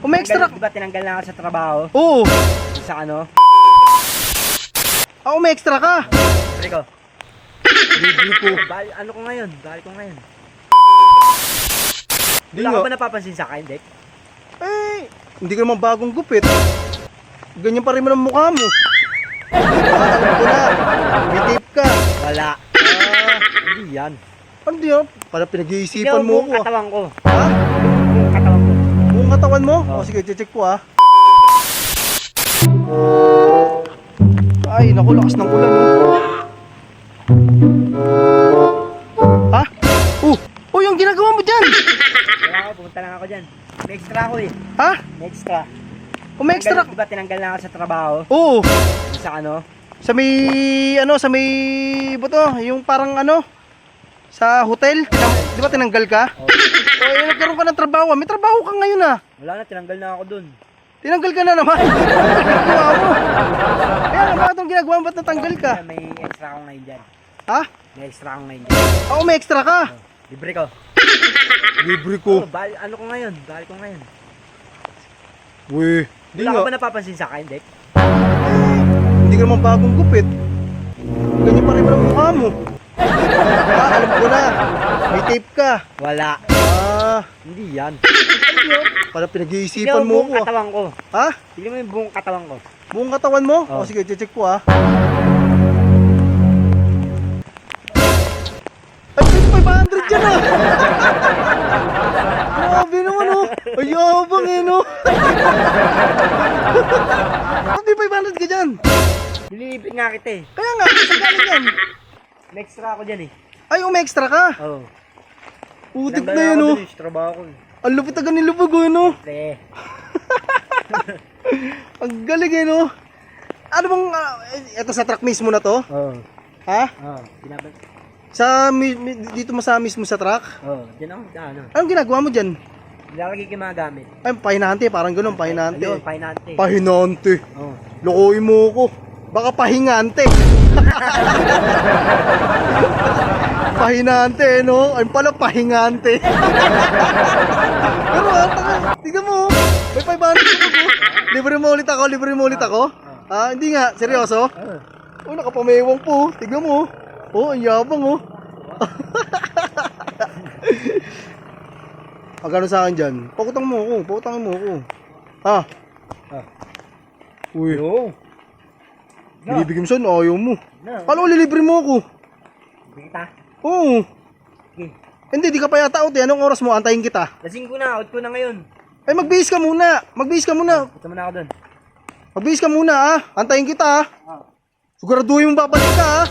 Umextra. Di ba tinanggal na ako sa trabaho? Oo. Sa ano? Umextra ka. Pre ko. Libre ko. Ano ko ngayon? Bahal ko ngayon. Di Wala nga. ka ba napapansin sa akin, Dek? Eh, hindi ka naman bagong gupit. Ganyan pa rin mo ng mukha mo. Alam ko na. May tape ka. Wala. Hindi yan. Ano yun? Para pinag-iisipan Tingnan mo buong ko. katawan ko. Ha? Buong katawan ko. Buong katawan mo? Oo. O sige, check ko ha. Ay, naku, lakas ng ulan oh. Ha? Oh, yung ginagawa mo dyan. Wala ako, pumunta lang ako dyan. May extra ako eh. Ha? May extra. Umextra. Di ba tinanggal na ako sa trabaho? Oo. Sa ano? Sa may, sa may, ba to? Yung parang sa hotel. Di ba tinanggal ka? Oh. O, nagkaroon ka ng trabaho. May trabaho ka ngayon ah. Wala na, tinanggal na ako dun. Tinanggal ka na naman. Ginagawa mo. Kaya nga, bakit ang ginagawa mo? Ba't natanggal ka? May extra ako ngayon dyan. Ha? May extra ako ngayon dyan. Ako may extra ka. Libre ko. Libre ko. Ano ko ngayon? Bahal ko ngayon. Uy, di Wala nga. ka ba napapansin sa akin, Dek? Hindi ka naman bagong gupit. Ganyan pa rin mo ng mukha mo. Alam ko na. May tape ka. Wala. Hindi yan. Para pinag-iisipan Tingnan mo buong ko. katawan ko. Ha? Tingnan mo yung buong katawan ko. Buong katawan mo? Oh. O sige, check ko ha. Ay, 500 dyan ah! Grabe naman oh! Ay, yabang eh no! Ba't may 500 ka dyan? Nililipit nga kita eh. Kaya nga, saan galing yan? May extra ako dyan eh. Ay, umextra ka! Oo. Utik Tinanggal na yun ako oh! dun eh, sa trabaho ko eh. Ang lupit agad nilubog oh no! Pre. Ang galing eh no! Ano bang, eto sa truck mismo na to? Oo. Ha? Oo. Pinabal. Dito mismo sa truck? Oo. Dyan ako. Ano? Anong ginagawa mo dyan? Nilalagay ko yung mga gamit. Ay, pahinante, parang ganun, pahinante. Ayun, pahinante. Pahinante. Oo. Lokoy mo ko. Baka pahingante. Pahinante, no? Ay pala, pahingante. Pero, tignan mo, may 500 ko. Libre mo ulit ako, libre mo ulit ako. Ah, hindi nga, seryoso? Oo. Oh, nakapamewang po. Tignan mo. Oh, ang yabang, oh. Pagano sa akin dyan? Pakutang mo ako, pakutangin mo ako. Ha? Uy. No. Binibigyan mo saan, ayaw mo. No. Kala ko lilibre mo ako. Kita. Oo. Okay. Hindi, di ka pa yata out eh. Anong oras mo? Antayin kita. Lasing ko na. Out ko na ngayon. Ay, magbihis ka muna. Magbihis ka muna. Punta mo na ako dun. Magbihis ka muna, ah. Antayin kita, ah. Oo. Siguraduhin mo babalik ka, ah.